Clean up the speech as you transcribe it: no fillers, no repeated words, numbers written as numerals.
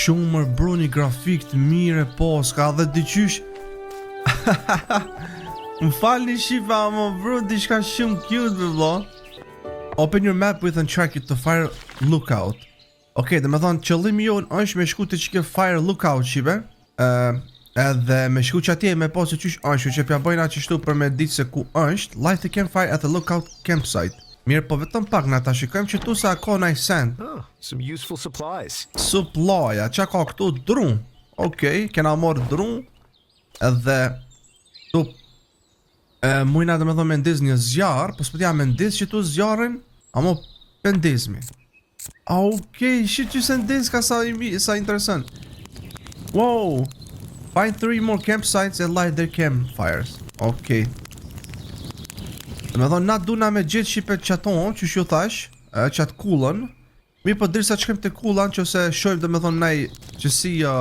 Shumë më bro, një grafik të mire, po, s'ka dhe dyqysh. Më falni shifa, më bro, diçka shumë cute, vëlla. Open your map with and track it to fire lookout. Okej, dhe me thonë, qëllimi jonë është me shku të që ke fire lookout, shive. Edhe me shku që atje me po se qysh është, që pja bojna që shtu për me ditë se ku është. Light the campfire at the lookout campsite. Mirë, po vetëm pak na ta shikojmë që tu sa ka nice sand. Oh, some useful supplies. Supply, qa ka këtu drum. Okej, kena morë drum. Edhe tu mujna dhe me thonë me ndiz një zjarë. Po s'pëtja me ndiz që tu zjarën, amo pendizmi. Okej, shit që se ndiz ka sa interesant. Wow. Find 3 more campsites and light their campfires. Okej. Dhe me thonë, na duna me gjithë shqipet qaton, që shju thash, qatë kullën. Mi po dirë sa qëkem të kullan, që se shojmë dhe me thonë nej, që si